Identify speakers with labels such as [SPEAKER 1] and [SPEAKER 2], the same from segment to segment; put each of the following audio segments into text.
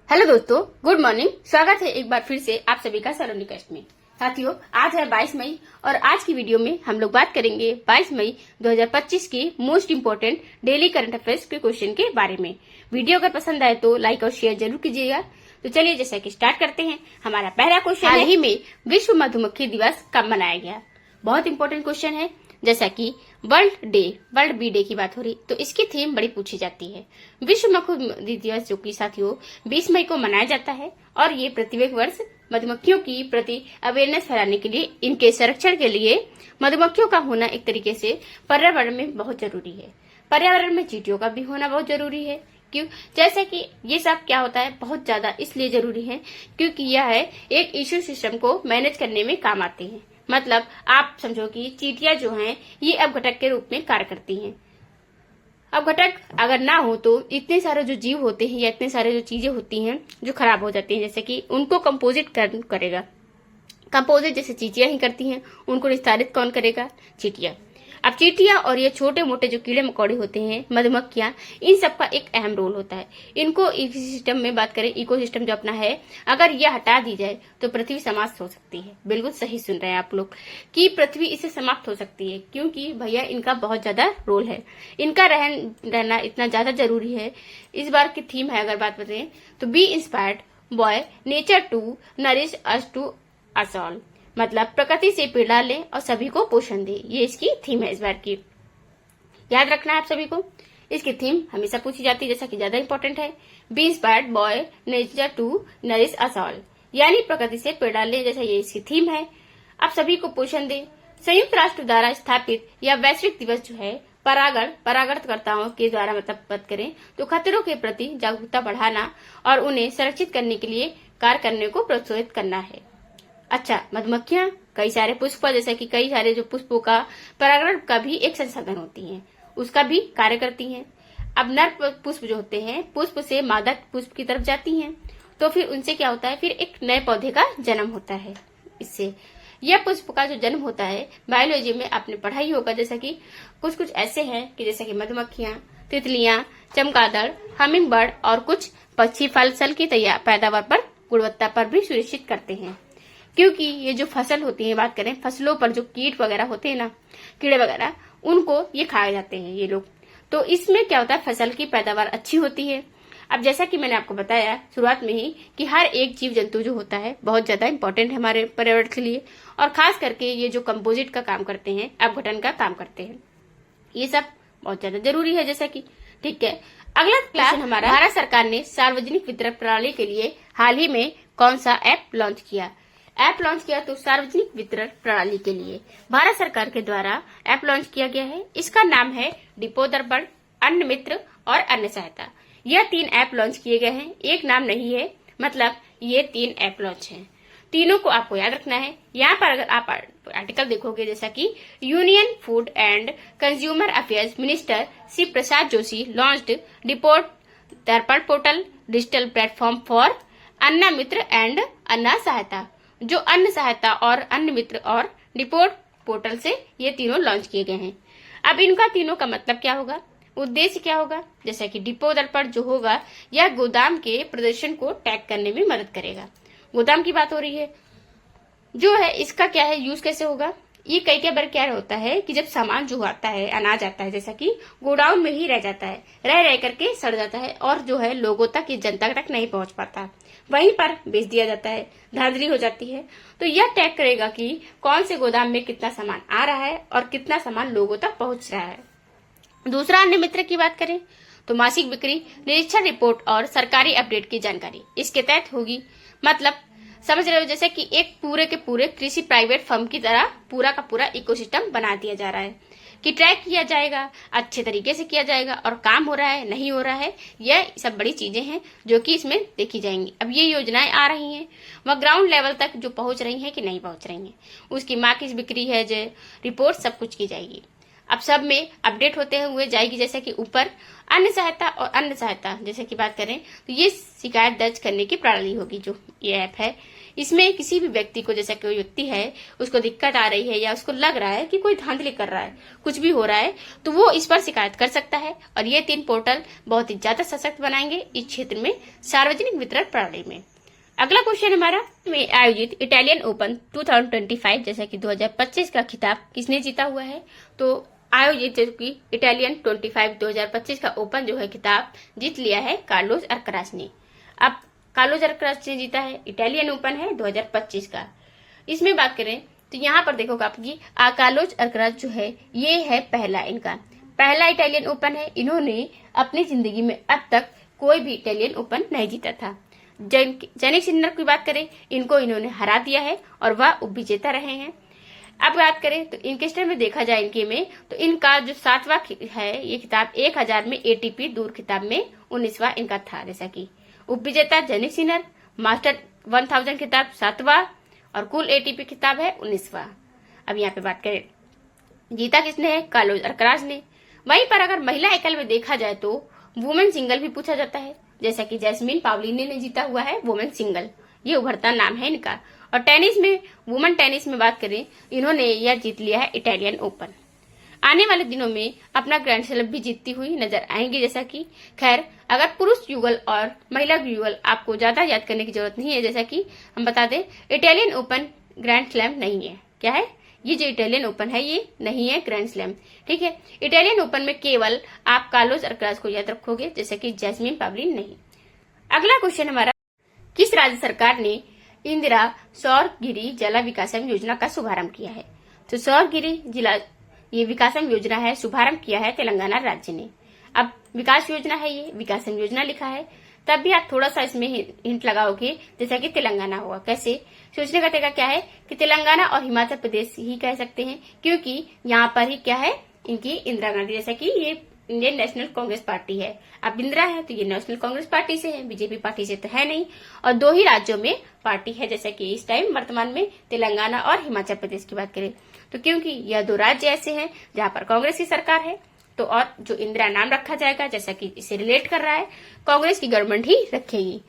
[SPEAKER 1] Hello दोस्तों, good morning. स्वागत है एक बार फिर से आप सभी का सलोनी कस्ट में। साथियों, आज है 22 मई और आज की वीडियो में हम लोग बात करेंगे 22 मई 2025 के most important daily current affairs के क्वेश्चन के बारे में। वीडियो अगर पसंद आए तो लाइक और शेयर जरूर कीजिएगा। तो चलिए जैसा कि स्टार्ट करते हैं। हमारा पहला क्वेश्चन हाल ही में विश्व मधुमक्खी दिवस कब मनाया गया? बहुत इंपॉर्टेंट क्वेश्चन है। जैसा कि वर्ल्ड बी डे की बात हो रही तो इसकी थीम बड़ी पूछी जाती है। विश्व मधुमक्खी दिवस जो कि साथियों 20 मई को मनाया जाता है और ये प्रत्येक वर्ष मधुमक्खियों की प्रति अवेयरनेस फैलाने के लिए, इनके संरक्षण के लिए मधुमक्खियों का होना एक तरीके से पर्यावरण में बहुत जरूरी है। पर्यावरण में चींटियों का भी होना बहुत जरूरी है। क्यों? जैसे कि ये सब क्या होता है, बहुत ज्यादा इसलिए जरूरी है क्योंकि यह एक इको सिस्टम को मैनेज करने में काम आते हैं। मतलब आप समझो कि चींटियां जो हैं ये अपघटक के रूप में कार्य करती हैं। अपघटक अगर ना हो तो इतने सारे जो जीव होते हैं या इतने सारे जो चीजें होती हैं जो खराब हो जाती हैं, जैसे कि उनको कंपोजिट करेगा। कंपोजिट जैसे चींटियां ही करती हैं, उनको निस्तारित कौन करेगा? चींटियां। अब चींटियां और ये छोटे मोटे जो कीड़े मकोड़े होते हैं, मधुमक्खियां, इन सबका एक अहम रोल होता है। इनको इकोसिस्टम में बात करें, इकोसिस्टम जो अपना है, अगर यह हटा दी जाए तो पृथ्वी समाप्त हो सकती है। बिल्कुल सही सुन रहे हैं आप लोग कि पृथ्वी इससे समाप्त हो सकती है, क्योंकि भैया इनका बहुत ज्यादा रोल है। इनका रहना इतना ज्यादा जरूरी है। इस बार की थीम है अगर बात बताएं तो be inspired by nature to nourish us to us all. मतलब प्रकृति से प्रेरणा लें और सभी को पोषण दें। ये इसकी थीम है इस बार की। याद रखना है आप सभी को। इसकी थीम हमेशा पूछी जाती है, जैसा कि ज्यादा इंपॉर्टेंट है। Be inspired by nature to nourish us all, यानी प्रकृति से प्रेरणा लें, जैसा ये इसकी थीम है। आप सभी को पोषण दें। संयुक्त राष्ट्र द्वारा स्थापित यह वैश्विक दिवस जो है परागणकर्ताओं के द्वारा मतलब बात करें तो खतरों के प्रति जागरूकता बढ़ाना और उन्हें संरक्षित करने के लिए कार्य करने को प्रोत्साहित करना है। अच्छा, मधुमक्खियां कई सारे पुष्प, जैसे कि कई सारे जो पुष्पों का परागण का भी एक संसाधन होती हैं, उसका भी कार्य करती हैं। अब नर पुष्प जो होते हैं, पुष्प से मादा पुष्प की तरफ जाती हैं, तो फिर उनसे क्या होता है, फिर एक नए पौधे का जन्म होता है। इससे यह पुष्प का जो जन्म होता है, बायोलॉजी में आपने पढ़ा ही होगा, जैसा कि कुछ ऐसे हैं कि जैसे कि मधुमक्खियां, तितलियां, चमगादड़, हमिंग बर्ड और कुछ पक्षी फल की पैदावार पर गुणवत्ता पर भी सुनिश्चित करते हैं। क्योंकि ये जो फसल होती है, बात करें फसलों पर जो कीट वगैरह होते हैं ना, कीड़े वगैरह, उनको ये खाए जाते हैं ये लोग। तो इसमें क्या होता है, फसल की पैदावार अच्छी होती है। अब जैसा कि मैंने आपको बताया शुरुआत में ही कि हर एक जीव जंतु जो होता है बहुत ज्यादा इंपॉर्टेंट है हमारे पर्यावरण के लिए, और खास करके ये जो कंपोजिट का काम करते हैं, अपघटन का काम करते हैं, ये सब बहुत ज्यादा जरूरी है। जैसा कि ठीक है, अगला क्वेश्चन हमारा, भारत सरकार ने सार्वजनिक वितरण प्रणाली के लिए हाल ही में कौन सा ऐप लॉन्च किया? तो सार्वजनिक वितरण प्रणाली के लिए भारत सरकार के द्वारा ऐप लॉन्च किया गया है। इसका नाम है डिपो दर्पण, अन्न मित्र और अन्न सहायता। यह 3 ऐप लॉन्च किए गए हैं, एक नाम नहीं है। मतलब ये 3 ऐप लॉन्च हैं। तीनों को आपको याद रखना है। यहाँ पर अगर आप आर्टिकल देखोगे, जैसा कि union food and consumer affairs minister Shri Prasad Joshi launched depot दर्पण पोर्टल डिजिटल प्लेटफॉर्म फॉर अन्न मित्र एंड अन्न सहायता। जो अन्न सहायता और अन्न मित्र और डिपो पोर्टल से ये तीनों लॉन्च किए गए हैं। अब इनका तीनों का मतलब क्या होगा, उद्देश्य क्या होगा? जैसा कि डिपो दर्पण जो होगा, यह गोदाम के प्रदर्शन को टैग करने में मदद करेगा। गोदाम की बात हो रही है जो है, इसका क्या है, यूज कैसे होगा? ये कई बार क्या होता है कि जब सामान जो आता है, अनाज आता है, जैसा कि गोडाउन में ही रह जाता है, रह करके सड़ जाता है और जो है लोगों तक, ये जनता तक नहीं पहुंच पाता, वहीं पर बेच दिया जाता है, धांधली हो जाती है। तो यह टैग करेगा कि कौन से गोदाम में कितना सामान आ रहा है और कितना सामान लोगों तक पहुंच रहा है। दूसरा, अन्य मित्र की बात करें तो मासिक बिक्री, निरीक्षण रिपोर्ट और सरकारी अपडेट की जानकारी इसके तहत होगी। मतलब समझ रहे हो, जैसे कि एक पूरे के पूरे कृषि प्राइवेट फर्म की तरह पूरा का पूरा इकोसिस्टम बना दिया जा रहा है कि ट्रैक किया जाएगा, अच्छे तरीके से किया जाएगा और काम हो रहा है नहीं हो रहा है, यह सब बड़ी चीजें हैं जो कि इसमें देखी जाएंगी। अब ये योजनाएं आ रही हैं, वह ग्राउंड लेवल तक जो पहुंच रही हैं कि नहीं पहुंच रही हैं, उसकी मार्केट बिक्री है जो रिपोर्ट सब कुछ की जाएगी। अब सब में अपडेट होते हुए जाएगी। जैसे कि ऊपर अन्न सहायता और अन्न सहायता जैसे कि बात करें तो ये शिकायत दर्ज करने की प्रणाली होगी। जो ये ऐप है इसमें किसी भी व्यक्ति को, जैसा कोई व्यक्ति है उसको दिक्कत आ रही है या उसको लग रहा है कि कोई धांधली कर रहा है, कुछ भी हो रहा है, तो वो इस पर शिकायत कर सकता है। और ये 3 पोर्टल बहुत ही ज्यादा सशक्त बनाएंगे इस क्षेत्र में सार्वजनिक वितरण प्रणाली में। अगला क्वेश्चन हमारा में आयोजित इटालियन ओपन 2025 जैसा कि 2025 का खिताब किसने जीता हुआ है? तो आयोजित जो कि इटालियन 2025 का ओपन जो है खिताब जीत लिया है कार्लोस अल्कराज ने। अब कार्लोस अल्कराज ने जीता है, इटालियन ओपन है 2025 का। इसमें बात करें तो यहाँ पर देखो आपकी कार्लोस अल्कराज जो है ये है इनका पहला इटालियन ओपन है। इन्होंने अपनी जिंदगी में अब तक कोई भी इटालियन ओपन नहीं जीता था। जैनिक सिनर की बात करें, इनको इन्होंने हरा दिया है और वह उपविजेता रहे हैं। अब बात करें तो इनके स्टेज में देखा जाए इनके में, तो इनका जो 7वां है ये खिताब 1000 में एटीपी दूर खिताब में 19वां इनका था। जैसा कि उपविजेता जैनिक सिनर, मास्टर 1000 खिताब 7वां और कुल एटीपी खिताब है 19वां। अब यहाँ पे बात करें जीता किसने है? कार्लोस अल्कराज ने। वहीं पर अगर महिला एकल में देखा जाए तो वुमेन सिंगल भी पूछा जाता है, जैसा कि जैस्मिन पावलिनी ने जीता हुआ है वुमेन सिंगल, ये उभरता नाम है इनका। और टेनिस में, वुमेन टेनिस में बात करें, इन्होंने यह जीत लिया है इटालियन ओपन। आने वाले दिनों में अपना ग्रैंड स्लैम भी जीतती हुई नजर आएंगी। जैसा कि खैर अगर पुरुष युगल और महिला युगल आपको ज्यादा याद करने की जरूरत नहीं है, जैसा कि हम बता दें इटालियन ओपन ग्रैंड स्लैम नहीं है। क्या है ये जो इटालियन ओपन है ये नहीं है ग्रैंड स्लैम, ठीक है। इटालियन ओपन में केवल आप कार्लोस अल्कराज को याद रखोगे, जैसे कि जैस्मिन पावलिन नहीं। अगला क्वेश्चन हमारा, किस राज्य सरकार ने इंदिरा सौर गिरी जल विकासम योजना का शुभारंभ किया है? तो सौर गिरी जिला ये विकासम योजना है, शुभारंभ किया है तेलंगाना राज्य ने। अब विकास योजना है, ये विकासम योजना लिखा है, तब भी आप थोड़ा सा इसमें हिंट लगाओगे, जैसा कि तेलंगाना होगा। कैसे? सोचने का तरीका क्या है कि तेलंगाना और हिमाचल प्रदेश ही कह सकते हैं, क्योंकि यहाँ पर ही क्या है इनकी इंदिरा गांधी, जैसा कि ये इंडियन नेशनल कांग्रेस पार्टी है। अब इंदिरा है तो ये नेशनल कांग्रेस पार्टी से है, बीजेपी पार्टी से तो है नहीं। और 2 ही राज्यों में पार्टी है, जैसा कि इस टाइम वर्तमान में तेलंगाना और हिमाचल प्रदेश की बात करें तो, क्योंकि यह 2 राज्य ऐसे हैं जहाँ पर कांग्रेस की सरकार है, तो और जो इंदिरा नाम रखा जाएगा, जैसा कि इसे रिलेट कर रहा है, कांग्रेस की गवर्नमेंट ही रखेगी।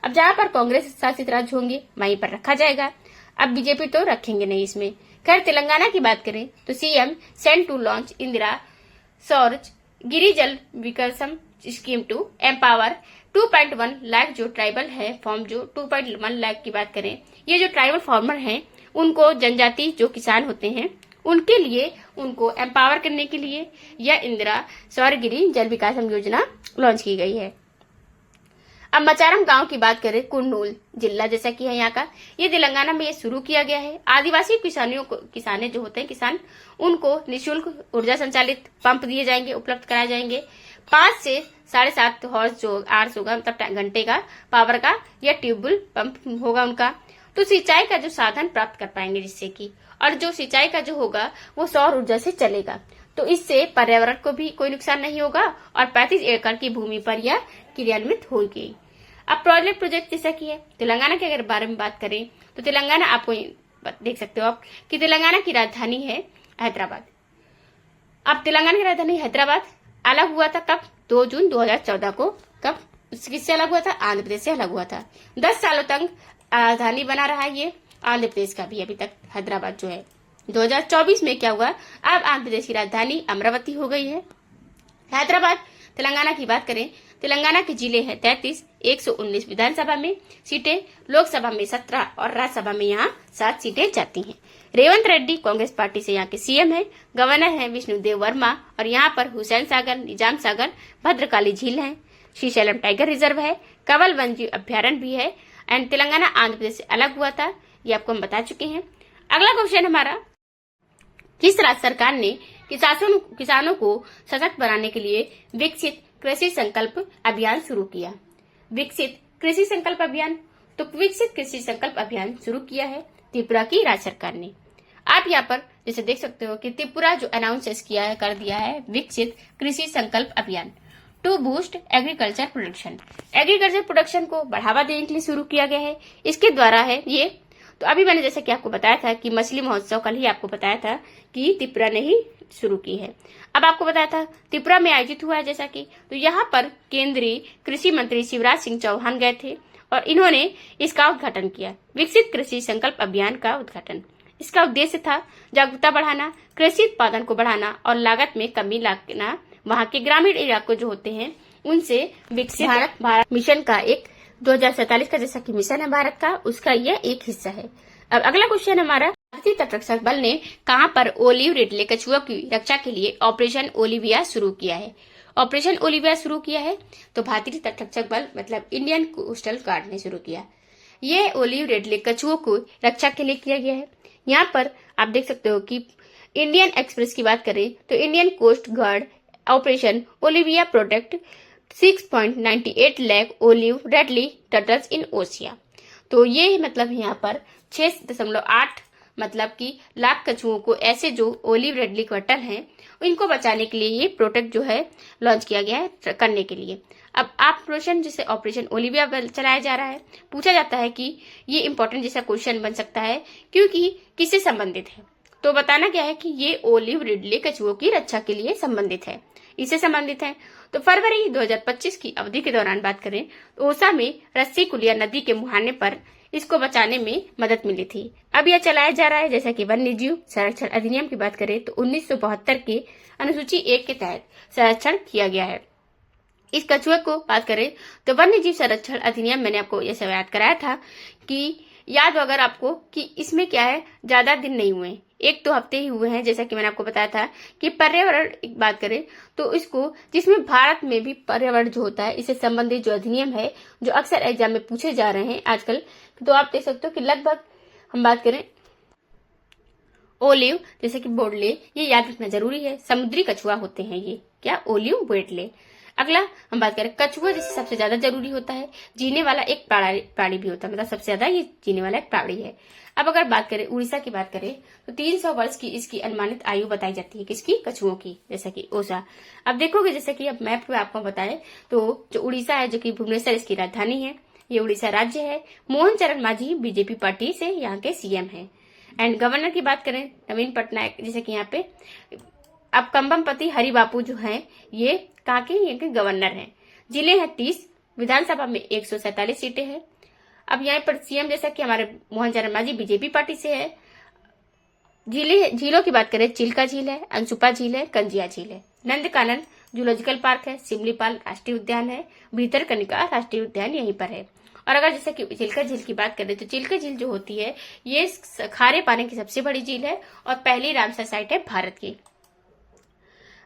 [SPEAKER 1] अब जहाँ पर कांग्रेस शासित राज्य होंगे वहीं पर रखा जाएगा। अब बीजेपी तो रखेंगे नहीं इसमें। खैर तेलंगाना की बात करें तो CM set to launch Indira Saura Giri Jala Vikasam scheme to empower 2.1 lakh जो ट्राइबल है फॉर्म, जो 2.1 लाख की बात करें, ये जो ट्राइबल फार्मर हैं उनको, जनजाति जो किसान होते हैं उनके लिए, उनको एम्पावर करने के लिए यह इंदिरा सौर गिरी जल विकासम योजना लॉन्च की गई है। अब मचारम गांव की बात करें, कुर्नूल जिला जैसा कि है यहाँ का, ये तेलंगाना में ये शुरू किया गया है। आदिवासी किसाने जो होते हैं किसान, उनको निःशुल्क ऊर्जा संचालित पंप दिए जाएंगे, उपलब्ध कराए जाएंगे। 5 से 7.5 हॉर्स जो आवर्स होगा, मतलब घंटे का पावर का यह ट्यूबवेल पंप होगा उनका। तो सिंचाई का जो साधन प्राप्त कर पाएंगे, जिससे कि, और जो सिंचाई का जो होगा वो सौर ऊर्जा से चलेगा, तो इससे पर्यावरण को भी कोई नुकसान नहीं होगा और 35 एकड़ की भूमि पर यह क्रियान्वित होगी। अब प्रोजेक्ट जैसा कि है तेलंगाना के अगर बारे में बात करें तो तेलंगाना, आपको देख सकते हो आप कि तेलंगाना की राजधानी है हैदराबाद। अब तेलंगाना की राजधानी हैदराबाद अलग हुआ था कब? 2 जून 2014 को। कब? किससे अलग हुआ था? आंध्र प्रदेश से अलग हुआ था। 10 सालों तक राजधानी बना रहा है ये आंध्र प्रदेश का भी अभी तक हैदराबाद जो है। 2024 में क्या हुआ? अब आंध्र प्रदेश की राजधानी अमरावती हो गई है हैदराबाद। तेलंगाना की बात करें, तेलंगाना के जिले हैं 33, 119 विधानसभा में सीटें, लोकसभा में 17 और राज्यसभा में यहाँ 7 सीटें जाती हैं। रेवंत रेड्डी कांग्रेस पार्टी से यहाँ के सीएम है। गवर्नर है विष्णुदेव वर्मा और यहाँ पर हुसैन सागर, निजाम सागर, भद्रकाली झील है, श्रीशैलम टाइगर रिजर्व है, कंवल वन्यजीव अभ्यारण्य भी है। एंड तेलंगाना आंध्र प्रदेश से अलग हुआ था, ये आपको हम बता चुके हैं। अगला क्वेश्चन हमारा, किस राज्य सरकार ने किसानों को सशक्त बनाने के लिए विकसित कृषि संकल्प अभियान शुरू किया? विकसित कृषि संकल्प अभियान, तो विकसित कृषि संकल्प अभियान शुरू किया है त्रिपुरा की राज्य सरकार ने। आप यहाँ पर जैसे देख सकते हो कि त्रिपुरा जो अनाउंस किया है, कर दिया है विकसित Krishi Sankalp Abhiyan to boost agriculture production. Agriculture production को बढ़ावा देने के लिए शुरू किया गया है। इसके द्वारा है ये तो अभी मैंने जैसे कि आपको बताया था कि मछली महोत्सव कल ही आपको बताया था कि त्रिपुरा ने ही शुरू की है। अब आपको बताया था त्रिपुरा में आयोजित हुआ है जैसा कि, तो यहाँ पर केंद्रीय कृषि मंत्री शिवराज सिंह चौहान गए थे और इन्होंने इसका उद्घाटन किया, विकसित कृषि संकल्प अभियान का उद्घाटन। इसका उद्देश्य था जागरूकता बढ़ाना, कृषि उत्पादन को बढ़ाना और लागत में कमी लाना, वहाँ के ग्रामीण इलाकों जो होते हैं उनसे विकसित भारत मिशन का एक 2047 का जैसा कि मिशन है भारत का, उसका यह एक हिस्सा है। अब अगला क्वेश्चन हमारा, भारतीय तटरक्षक बल ने कहां पर ओलिव रिडले कछुआ की रक्षा के लिए ऑपरेशन ओलिविया शुरू किया है? ऑपरेशन ओलिविया शुरू किया है तो भारतीय तटरक्षक बल मतलब इंडियन कोस्टल गार्ड ने शुरू किया। ये ओलिव रिडले कछुओं को रक्षा के लिए किया गया है। यहाँ पर आप देख सकते हो कि इंडियन एक्सप्रेस की बात करें तो Indian coast guard operation Olivia protect 6.98 lakh olive ridley turtles in Odisha. तो ये मतलब यहाँ पर 6.8 मतलब कि लाख कछुओं को, ऐसे जो ओलिव रेडली टर्टल हैं इनको बचाने के लिए ये प्रोटेक्ट जो है लॉन्च किया गया है करने के लिए। अब ऑपरेशन जिसे ऑपरेशन ओलिविया चलाया जा रहा है, पूछा जाता है कि ये इंपॉर्टेंट जैसा क्वेश्चन बन सकता है क्योंकि किससे संबंधित है, तो बताना क्या है कि ये ओलिव रिडले कछुओं की रक्षा के लिए संबंधित है, इससे संबंधित है। तो फरवरी 2025 की अवधि के दौरान बात करें तो ओसा में रस्सी कुलिया नदी के मुहाने पर इसको बचाने में मदद मिली थी। अब यह चलाया जा रहा है जैसा कि वन्य जीव संरक्षण अधिनियम की बात करें तो 1972 के अनुसूची 1 के तहत संरक्षण किया गया है। इस कछुए को बात करें तो वन्य जीव संरक्षण अधिनियम, मैंने आपको यह सब याद कराया था कि याद हो अगर आपको कि इसमें क्या है, ज्यादा दिन नहीं हुए, 1-2 हफ्ते ही हुए हैं। जैसा कि मैंने आपको बताया था कि पर्यावरण की बात करें तो इसको, जिसमें भारत में भी पर्यावरण जो होता है इससे संबंधित जो अधिनियम है जो अक्सर एग्जाम में पूछे जा रहे हैं आजकल, तो आप देख सकते हो कि लगभग हम बात करें ओलिव जैसे कि बोडले, ये याद रखना जरूरी है, समुद्री कछुआ होते हैं ये, क्या ओलिव बोडले। अगला हम बात करें कछुआ जैसे सबसे ज्यादा जरूरी होता है, जीने वाला एक प्राणी भी होता है, मतलब सबसे ज्यादा ये जीने वाला एक प्राणी है। अब अगर बात करें उड़ीसा की बात करें तो 300 वर्ष की इसकी अनुमानित आयु बताई जाती है, किसकी? कछुओं की, जैसा कि ओसा। अब देखोगे जैसे कि अब मैप पे आपको बताए तो जो उड़ीसा है जो कि भुवनेश्वर इसकी राजधानी है, ये उड़ीसा राज्य है। मोहन चरण मांझी बीजेपी पार्टी से यहाँ के सीएम है। एंड गवर्नर की बात करें नवीन पटनायक, जैसे कि यहाँ पे अब कंबमपति हरि बापू जो है ये कहाँ के? ये के गवर्नर हैं। जिले हैं 30, विधानसभा में 147 सीटें हैं। अब यहाँ पर सीएम जैसा कि हमारे मोहन चरण मांझी बीजेपी पार्टी से है। झीलों की बात करें चिल्का झील है, अंशुपा झील है, कंजिया झील है, नंदकानन जूलॉजिकल पार्क है, सिमलीपाल राष्ट्रीय उद्यान है, भीतरकनिका राष्ट्रीय उद्यान यहीं पर है। और अगर जैसे कि चिल्का झील की बात करें तो चिल्का झील जो होती है ये खारे पानी की सबसे बड़ी झील है और पहली रामसर साइट है भारत की।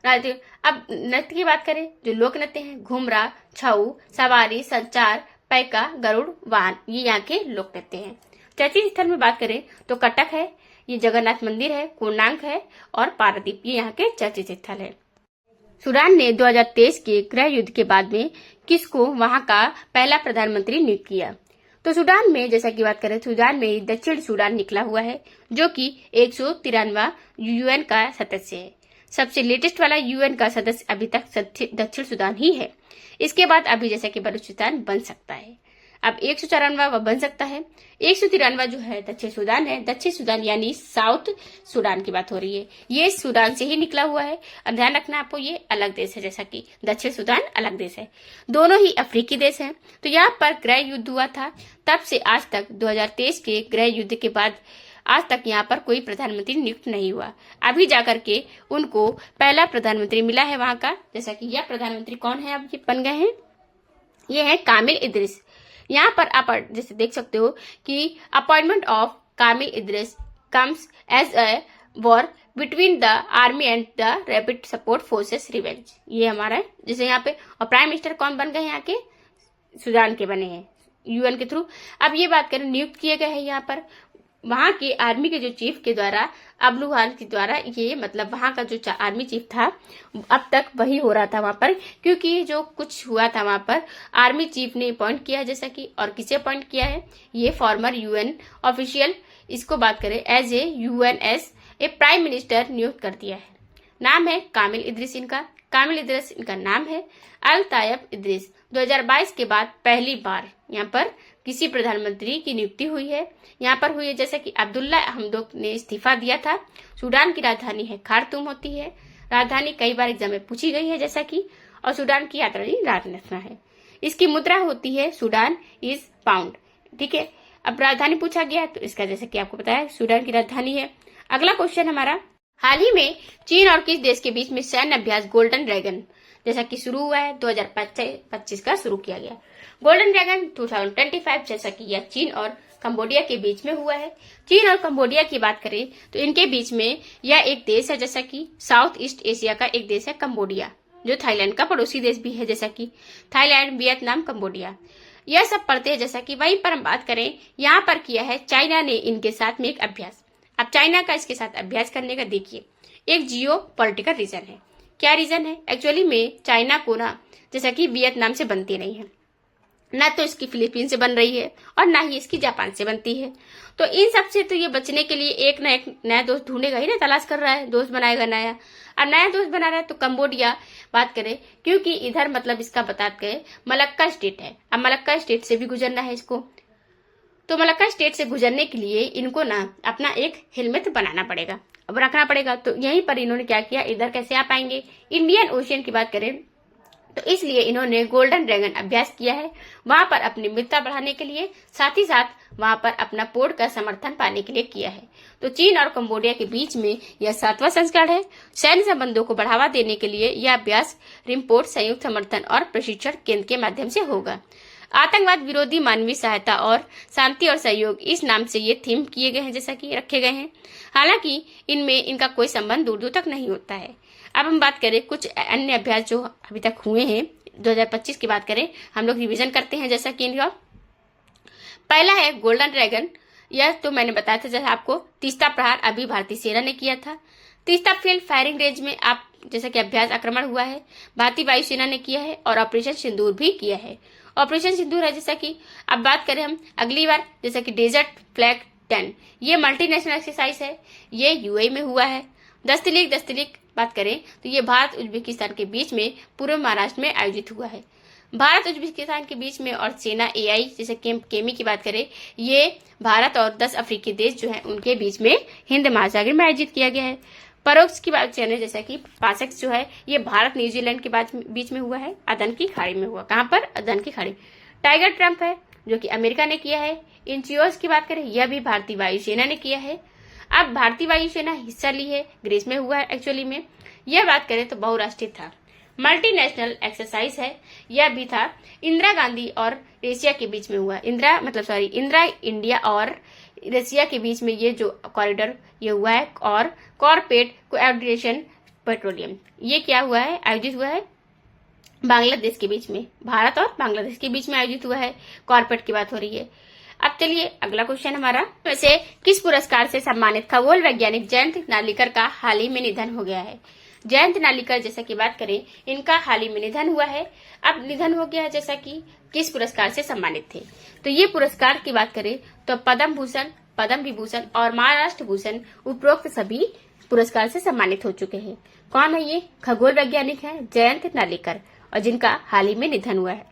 [SPEAKER 1] अब नृत्य की बात करें, जो लोक नृत्य हैं घुमरा, छऊ, सवारी, संचार, पैका, गरुड़, वाहन, ये यहाँ के लोक नृत्य हैं। चर्चित स्थल में बात करें तो कटक है, ये जगन्नाथ मंदिर है, कोणार्क है और पारादीप, ये यहाँ के चर्चित स्थल है। सूडान ने 2023 के गृह युद्ध के बाद में किसको वहां का पहला प्रधानमंत्री नियुक्त किया? तो सूडान में जैसा कि बात करें, सूडान में दक्षिण सूडान निकला हुआ है जो कि 193वां यूएन का सदस्य है। सबसे लेटेस्ट वाला यूएन का सदस्य अभी तक दक्षिण सूडान ही है। इसके बाद अभी जैसा कि बलूचिस्तान बन सकता है। अब 194वां बन सकता है। 193वां जो है दक्षिण सूडान है। दक्षिण सूडान यानी साउथ सूडान की बात हो रही है, ये सूडान से ही निकला हुआ है। और ध्यान रखना आपको, ये अलग देश है, जैसा कि दक्षिण सूडान अलग देश है, दोनों ही अफ्रीकी देश हैं। तो यहाँ पर गृह युद्ध हुआ था, तब से आज तक 2023 के गृह युद्ध के बाद आज तक यहाँ पर कोई प्रधानमंत्री नियुक्त नहीं हुआ। अभी जाकर के उनको पहला प्रधानमंत्री मिला है वहां का। जैसा कि यह प्रधानमंत्री कौन है अब ये बन गए हैं, ये है कामिल इद्रिस। यहाँ पर आप जैसे देख सकते हो कि appointment of Kamil Idris comes as a war between the army and the rapid support forces revenge, ये हमारा है। जैसे यहाँ पे और प्राइम मिनिस्टर कौन बन गए यहाँ के? सूडान के बने हैं यूएन के थ्रू। अब ये बात करें नियुक्त किए गए हैं यहाँ पर वहां के आर्मी के जो चीफ के द्वारा, अब्लुहान के द्वारा, ये मतलब वहां का जो आर्मी चीफ था अब तक वही हो रहा था वहां पर, क्योंकि जो कुछ हुआ था वहां पर आर्मी चीफ ने अपॉइंट किया, जैसा कि और किसे अपॉइंट किया है? ये फॉर्मर यूएन ऑफिशियल, इसको बात करें as a UN's a prime minister नियुक्त कर दिया है। नाम है कामिल इद्रिस इनका। कामिल इद्रिस इनका नाम है। अल तायब इद्रिस 2022 के बाद पहली बार यहाँ पर किसी प्रधानमंत्री की नियुक्ति हुई है। यहाँ पर हुई है जैसा कि अब्दुल्ला हमदोक ने इस्तीफा दिया था। सूडान की राजधानी है खार्तूम होती है। राजधानी कई बार एग्जाम में पूछी गई है जैसा कि, और सूडान की राजधानी राजनाथा है। इसकी मुद्रा होती है सूडान इज पाउंड। ठीक है, अब राजधानी पूछा गया तो इसका जैसे कि आपको पता है सूडान की राजधानी है। अगला क्वेश्चन हमारा, हाल ही में चीन और किस देश के बीच में सैन्य अभ्यास गोल्डन ड्रैगन जैसा कि शुरू हुआ है 2025 का शुरू किया गया। गोल्डन ड्रैगन 2025 जैसा कि यह चीन और कंबोडिया के बीच में हुआ है। चीन और कंबोडिया की बात करें तो इनके बीच में यह एक देश है जैसा कि साउथ ईस्ट एशिया का एक देश है कंबोडिया, जो थाईलैंड का पड़ोसी देश भी है जैसा कि थाईलैंड, वियतनाम, कंबोडिया यह सब पड़ते हैं जैसा कि। वहीं पर हम बात करें यहाँ पर किया है चाइना ने इनके साथ में एक अभ्यास। अब चाइना का इसके साथ अभ्यास करने का देखिए एक जियो पॉलिटिकल रीजन है। क्या रीजन है? एक्चुअली में चाइना को ना जैसा कि वियतनाम से बनती नहीं है, ना तो इसकी फिलीपीन से बन रही है और ना ही इसकी जापान से बनती है। तो इन सब से तो ये बचने के लिए एक ना एक नया दोस्त ढूंढेगा ही ना, तलाश कर रहा है, दोस्त बनाएगा नया। अब नया दोस्त बना रहा है तो कंबोडिया बात करें, क्योंकि इधर मतलब इसका बताते गए मलक्का स्टेट है। अब मलक्का स्टेट से भी गुजरना है इसको, तो मलक्का स्टेट से गुजरने के लिए इनको ना अपना एक हेलमेट बनाना पड़ेगा, अब रखना पड़ेगा। तो यहीं पर इन्होंने क्या किया, इधर कैसे आ पाएंगे? इंडियन ओशियन की बात करें तो इसलिए इन्होंने गोल्डन ड्रैगन अभ्यास किया है, वहां पर अपनी मित्रता बढ़ाने के लिए, साथ ही साथ वहां पर अपना पोर्ट का समर्थन पाने के लिए किया है। तो चीन और कंबोडिया के बीच में यह 7वां संस्करण है। सैन्य संबंधों को बढ़ावा देने के लिए यह अभ्यास रिपोर्ट, संयुक्त समर्थन और प्रशिक्षण केंद्र के माध्यम से होगा। आतंकवाद विरोधी मानवीय सहायता और शांति और सहयोग इस नाम से ये थीम किए गए हैं जैसा कि रखे गए हैं। हालांकि इनमें इनका कोई संबंध दूर दूर तक नहीं होता है। अब हम बात करें कुछ अन्य अभ्यास जो अभी तक हुए हैं 2025 की बात करें, हम लोग रिवीजन करते हैं जैसा कि इनका पहला है गोल्डन ड्रैगन। यह तो मैंने बताया था जैसे आपको, तीस्ता प्रहार अभी भारतीय सेना ने किया था। तीस्ता फील्ड फायरिंग रेंज में आप जैसा कि अभ्यास आक्रमण हुआ है, भारतीय वायुसेना ने किया है और ऑपरेशन सिंदूर भी किया है। ऑपरेशन सिंदूर है जैसा कि अब बात करें हम अगली बार जैसा कि डेजर्ट फ्लैग 10, ये मल्टीनेशनल एक्सरसाइज है, ये यूएई में हुआ है। दस्तलीक बात करें तो ये भारत उज्बेकिस्तान के बीच में पूर्व महाराष्ट्र में आयोजित हुआ है। भारत उज्बेकिस्तान के बीच में और सेना एआई जैसे केमी की बात करें, ये भारत और 10 अफ्रीकी देश जो हैं उनके बीच में हिंद महासागर में आयोजित किया गया है। परोक्ष की बात करें जैसा कि पासेक्स जो है ये भारत न्यूजीलैंड के बीच में हुआ है, अदन की खाड़ी में हुआ। कहाँ पर? अदन की खाड़ी। टाइगर ट्रम्प है जो कि अमेरिका ने किया है। इंचियोस की बात करें यह भी भारतीय वायुसेना ने किया है। अब भारतीय वायुसेना हिस्सा ली है, ग्रीस में हुआ है एक्चुअली में। यह बात करें तो बहुराष्ट्रीय था, मल्टीनेशनल एक्सरसाइज है, यह भी था इंदिरा गांधी और रशिया के बीच में हुआ। इंदिरा इंडिया और रशिया के बीच में ये जो कॉरिडोर ये हुआ है, और कॉर्पोरेट कोऑर्डिनेशन पेट्रोलियम ये क्या हुआ है, आयोजित हुआ है बांग्लादेश के बीच में, भारत और बांग्लादेश के बीच में आयोजित हुआ है। कॉर्पोरेट की बात हो रही है। अब चलिए अगला क्वेश्चन हमारा, वैसे किस पुरस्कार से सम्मानित खगोल वैज्ञानिक जयंत नार्लिकर का हाल ही में निधन हो गया है? जयंत नार्लिकर जैसा की बात करें इनका हाल ही में निधन हुआ है। अब निधन हो गया है जैसा कि किस पुरस्कार से सम्मानित थे, तो ये पुरस्कार की बात करें तो पद्म भूषण, पद्म विभूषण और महाराष्ट्र भूषण उपरोक्त सभी पुरस्कार से सम्मानित हो चुके हैं। कौन है ये? खगोल वैज्ञानिक है जयंत नार्लिकर, और जिनका हाल ही में निधन हुआ है।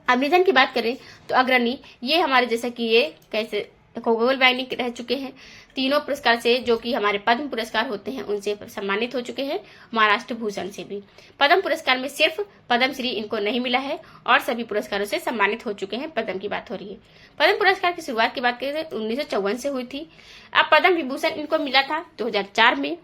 [SPEAKER 1] अब निधन की बात करें तो अग्रणी ये हमारे जैसा कि ये कैसे खगोल वैज्ञानिक रह चुके हैं, तीनों पुरस्कार से जो कि हमारे पद्म पुरस्कार होते हैं उनसे सम्मानित हो चुके हैं, महाराष्ट्र भूषण से भी। पद्म पुरस्कार में सिर्फ पद्मश्री इनको नहीं मिला है और सभी पुरस्कारों से सम्मानित हो चुके हैं। पद्म की बात हो रही है। पद्म पुरस्कार की शुरुआत की बात करें तो 1954 से हुई थी। अब पद्म विभूषण इनको मिला था 2004 में।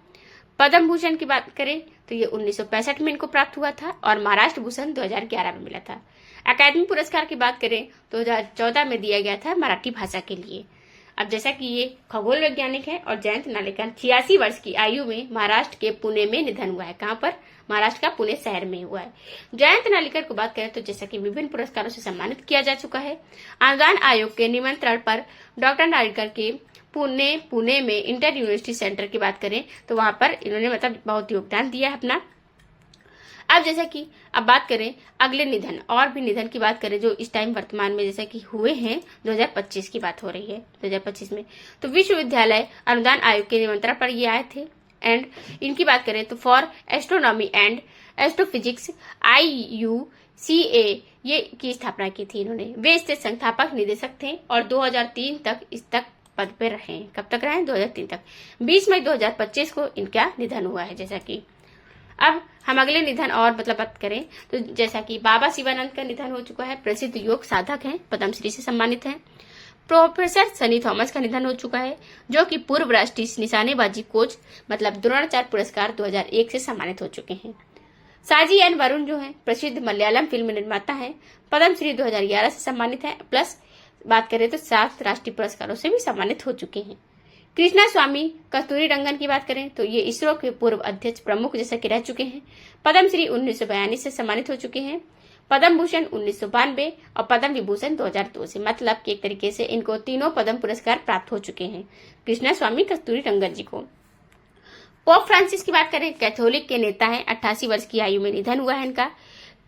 [SPEAKER 1] पद्म भूषण की बात करें तो ये 1965 में इनको प्राप्त हुआ था और महाराष्ट्र भूषण 2011 में मिला था। अकादमी पुरस्कार की बात करें तो 2014 में दिया गया था मराठी भाषा के लिए। अब जैसा कि ये खगोल वैज्ञानिक है और जयंत नार्लिकर 86 वर्ष की आयु में महाराष्ट्र के पुणे में निधन हुआ है। कहाँ पर? महाराष्ट्र का पुणे शहर में हुआ है। जयंत नार्लिकर को बात करें तो जैसा कि विभिन्न पुरस्कारों से सम्मानित किया जा चुका है। अनुदान आयोग के निमंत्रण पर डॉक्टर नार्लिकर के पुणे में इंटर यूनिवर्सिटी सेंटर की बात करें तो वहां पर इन्होंने मतलब बहुत योगदान दिया है अपना। अब जैसा कि अब बात करें अगले निधन और भी निधन की बात करें जो इस टाइम वर्तमान में जैसा कि हुए हैं 2025 की बात हो रही है। 2025 में तो विश्वविद्यालय अनुदान आयोग के निमंत्रण पर ये आए थे। एंड इनकी बात करें तो for astronomy and astrophysics IUCA ये की स्थापना की थी इन्होंने। वे इसके संस्थापक निदेशक थे और 2003 तक इस तक पद पे रहे। कब तक रहे? 2003 तक। 20 मई 2025 को इनका निधन हुआ है। जैसा कि अब हम अगले निधन और मतलब बात करें तो जैसा कि बाबा शिवानंद का निधन हो चुका है, प्रसिद्ध योग साधक हैं, पद्मश्री से सम्मानित हैं। प्रोफेसर सनी थॉमस का निधन हो चुका है, जो कि पूर्व राष्ट्रीय निशानेबाजी कोच मतलब द्रोणाचार्य पुरस्कार 2001 से सम्मानित हो चुके हैं। साजी एन वरुण जो है प्रसिद्ध मलयालम फिल्म निर्माता है, पद्मश्री 2011 से सम्मानित है, प्लस बात करें तो 7 राष्ट्रीय पुरस्कारों से भी सम्मानित हो चुके हैं। कृष्णा स्वामी कस्तूरी रंगन की बात करें तो ये इसरो के पूर्व अध्यक्ष प्रमुख जैसा कि रह चुके हैं, पद्मश्री 1942 से सम्मानित हो चुके हैं, पद्म भूषण 1992 और पद्म विभूषण 2002 से, मतलब कि एक तरीके से इनको तीनों पद्म पुरस्कार प्राप्त हो चुके हैं कृष्णा स्वामी कस्तूरी रंगन जी को। पोप फ्रांसिस की बात करें, कैथोलिक के नेता हैं, 88 वर्ष की आयु में निधन हुआ है इनका।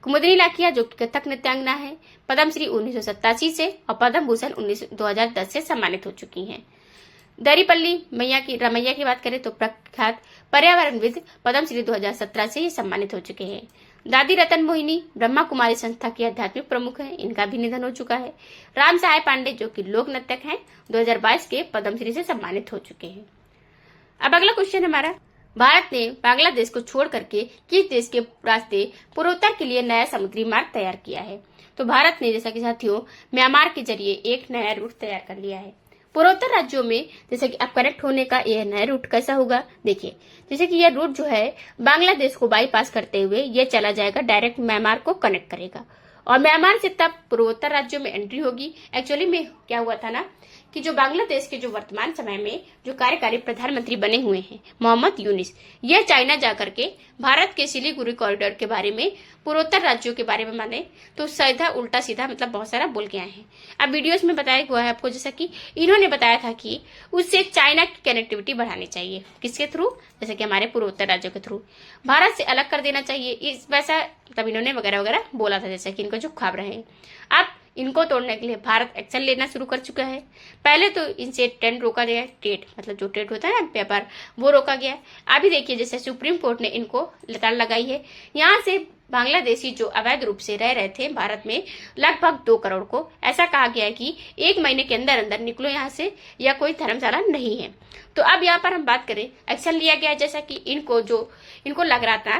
[SPEAKER 1] कुमुदनी लाखिया जो कि कथक नृत्यांगना है, पद्मश्री 1987 से और पद्म भूषण 2010 से सम्मानित हो चुकी हैं। दरीपल्ली रमैया की बात करें तो प्रख्यात पर्यावरणविद पद्मश्री 2017 से ये सम्मानित हो चुके हैं। दादी रतन मोहिनी ब्रह्मा कुमारी संस्था की आध्यात्मिक प्रमुख है, इनका भी निधन हो चुका है। राम सहाय पांडे जो कि लोक नर्तक हैं, 2022 के पद्मश्री से सम्मानित हो चुके हैं। अब अगला क्वेश्चन हमारा, भारत ने बांग्लादेश को छोड़ करके किस देश के रास्ते पूर्वोत्तर के लिए नया समुद्री मार्ग तैयार किया है? तो भारत ने जैसा कि साथियों म्यांमार के जरिए एक नया रूट तैयार कर लिया है पूर्वोत्तर राज्यों में। जैसे कि अब कनेक्ट होने का यह नया रूट कैसा होगा, देखिए जैसे कि यह रूट जो है बांग्लादेश को बाईपास करते हुए यह चला जाएगा, डायरेक्ट म्यांमार को कनेक्ट करेगा और म्यांमार से तब पूर्वोत्तर राज्यों में एंट्री होगी। एक्चुअली में क्या हुआ था ना कि जो बांग्लादेश के जो वर्तमान समय में जो कार्यकारी प्रधानमंत्री बने हुए हैं मोहम्मद यूनिस, यह चाइना जाकर के भारत के सिलीगुड़ी कॉरिडोर के बारे में पूर्वोत्तर राज्यों के बारे में माने तो सीधा उल्टा सीधा मतलब बहुत सारा बोल के आए हैं। अब वीडियोस में बताया हुआ है आपको, जैसा कि इन्होंने बताया था कि उससे चाइना की कनेक्टिविटी बढ़ानी चाहिए, किसके थ्रू? जैसे कि हमारे पूर्वोत्तर राज्यों के थ्रू भारत से अलग कर देना चाहिए, इस वैसा तब इन्होंने वगैरह वगैरह बोला था, जैसा कि इनको जो ख्वाब रहे। अब इनको तोड़ने के लिए भारत एक्शन लेना शुरू कर चुका है। पहले तो इनसे ट्रेड रोका गया, ट्रेड मतलब जो ट्रेड होता है ना व्यापार, वो रोका गया। अभी देखिए जैसे सुप्रीम कोर्ट ने इनको लताड़ लगाई है। यहाँ से बांग्लादेशी जो अवैध रूप से रह रहे थे भारत में लगभग 2 करोड़ को, ऐसा कहा गया है कि 1 महीने के अंदर अंदर निकलो यहाँ से, या कोई धर्मशाला नहीं है। तो अब यहाँ पर हम बात करें, एक्शन लिया गया जैसा कि इनको लग रहा था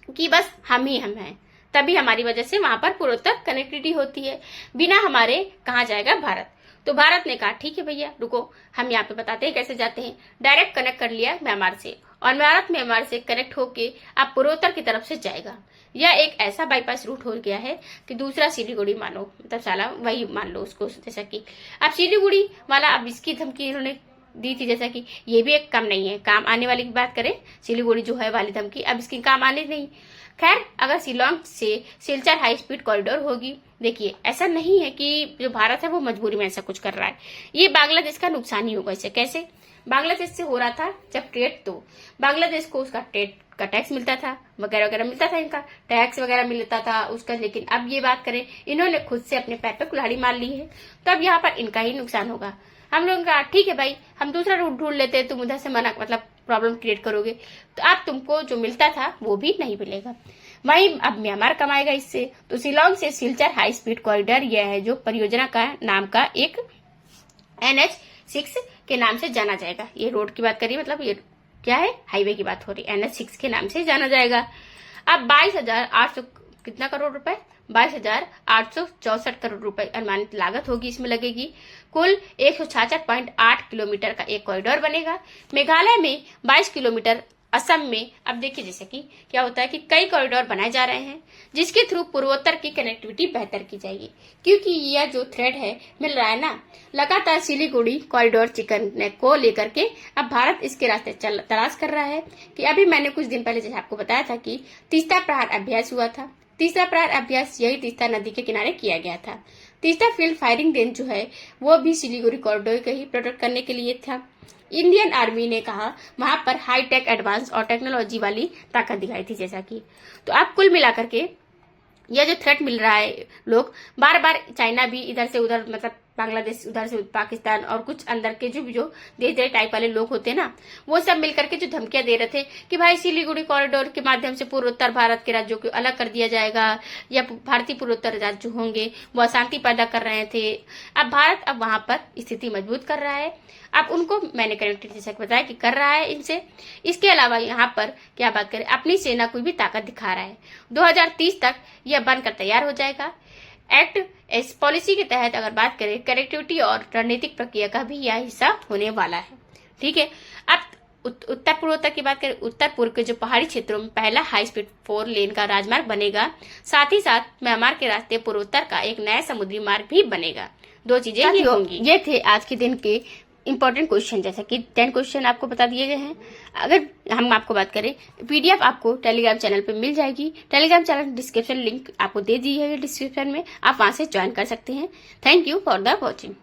[SPEAKER 1] कि बस हम ही हम हैं, तभी हमारी वजह से वहां पर पूर्वोत्तर कनेक्टिविटी होती है, बिना हमारे कहाँ जाएगा भारत। तो भारत ने कहा ठीक है भैया रुको, हम यहाँ पे बताते हैं कैसे जाते हैं। डायरेक्ट कनेक्ट कर लिया म्यांमार से और भारत म्यांमार से कनेक्ट होके अब पूर्वोत्तर की तरफ से जाएगा। यह एक ऐसा बाईपास रूट हो गया है कि दूसरा सिलीगुड़ी मानो, मतलब साला वही मान लो उसको। जैसा कि अब सिलीगुड़ी वाला अब इसकी धमकी इन्होंने दी थी, जैसा कि ये भी एक कम नहीं है, काम आने वाली की बात करें सिलीगुड़ी जो है वाली धमकी अब इसकी काम आने नहीं। खैर अगर शिलोंग से सिलचर हाई स्पीड कॉरिडोर होगी, देखिए ऐसा नहीं है कि जो भारत है वो मजबूरी में ऐसा कुछ कर रहा है, ये बांग्लादेश का नुकसान ही होगा। इससे कैसे? बांग्लादेश से हो रहा था जब ट्रेड, तो बांग्लादेश को उसका ट्रेड का टैक्स मिलता था, वगैरह वगैरह मिलता था, इनका टैक्स वगैरह मिलता था उसका। लेकिन अब ये बात करें, इन्होंने खुद से अपने पैर पे कुल्हाड़ी मार ली है, तो अब यहाँ पर इनका ही नुकसान होगा। हम लोगों का ठीक है भाई, हम दूसरा रूट ढूंढ लेते हैं, तुम उधर से मना मतलब प्रॉब्लम क्रिएट करोगे, तो अब तुमको जो मिलता था वो भी नहीं मिलेगा। वहीं अब म्यांमार कमाएगा इससे। तो शिलोंग से सिलचर हाई स्पीड कॉरिडोर यह है जो परियोजना का नाम का एक NH6 के नाम से जाना जाएगा। ये रोड की बात करिए, मतलब ये क्या है, हाईवे की बात हो रही, NH6 के नाम से जाना जाएगा। अब 22,800 कितना करोड़ रुपए, 22,864 करोड़ रुपए अनुमानित लागत होगी इसमें लगेगी। कुल 166.8 किलोमीटर का एक कॉरिडोर बनेगा। मेघालय में 22 किलोमीटर, असम में अब देखिए जैसे कि क्या होता है कि कई कॉरिडोर बनाए जा रहे हैं जिसके थ्रू पूर्वोत्तर की कनेक्टिविटी बेहतर की जाएगी, क्योंकि यह जो थ्रेड है मिल रहा है ना लगातार सिलीगुड़ी कॉरिडोर चिकन को लेकर के, अब भारत इसके रास्ते तलाश कर रहा है। कि अभी मैंने कुछ दिन पहले जैसे आपको बताया था कि तीस्ता प्रहार अभ्यास हुआ था, तीसरा प्रहार अभ्यास यही तीस्ता नदी के किनारे किया गया था। तीस्ता फील्ड फायरिंग रेंज जो है वो भी सिलीगुड़ी कॉरिडोर को ही प्रोटेक्ट करने के लिए था। इंडियन आर्मी ने कहा वहां पर हाई टेक एडवांस और टेक्नोलॉजी वाली ताकत दिखाई थी जैसा कि। तो अब कुल मिलाकर के यह जो थ्रेट मिल रहा है, लोग बार बार चाइना भी इधर से उधर मतलब बांग्लादेश, उधर से पाकिस्तान और कुछ अंदर के जो देश टाइप वाले लोग होते हैं ना, वो सब मिलकर के जो धमकियां दे रहे थे कि भाई सिलीगुड़ी कॉरिडोर के माध्यम से पूर्वोत्तर भारत के राज्यों को अलग कर दिया जाएगा या भारतीय पूर्वोत्तर राज्य होंगे, वो अशांति पैदा कर रहे थे। अब भारत अब वहां पर स्थिति मजबूत कर रहा है। अब उनको मैंने कनेक्टिविटी से बताया कि कर रहा है इनसे। इसके अलावा यहाँ पर क्या बात करें, अपनी सेना को भी ताकत दिखा रहा है। 2030 तक यह बनकर तैयार हो जाएगा। एक्ट इस पॉलिसी के तहत अगर बात करें, कनेक्टिविटी और रणनीतिक प्रक्रिया का भी यह हिस्सा होने वाला है। ठीक है। अब उत्तर पूर्वोत्तर की बात करें, उत्तर पूर्व के जो पहाड़ी क्षेत्रों में पहला हाई स्पीड 4 लेन का राजमार्ग बनेगा। साथ ही साथ म्यांमार के रास्ते पूर्वोत्तर का एक नया समुद्री मार्ग भी बनेगा। 2 चीजें ये होंगी। ये थे आज के दिन के इंपॉर्टेंट क्वेश्चन, जैसे कि 10 क्वेश्चन आपको बता दिए गए हैं। अगर हम आपको बात करें, पीडीएफ आपको टेलीग्राम चैनल पे मिल जाएगी। टेलीग्राम चैनल डिस्क्रिप्शन लिंक आपको दे दी है डिस्क्रिप्शन में, आप वहां से ज्वाइन कर सकते हैं। Thank you for the watching.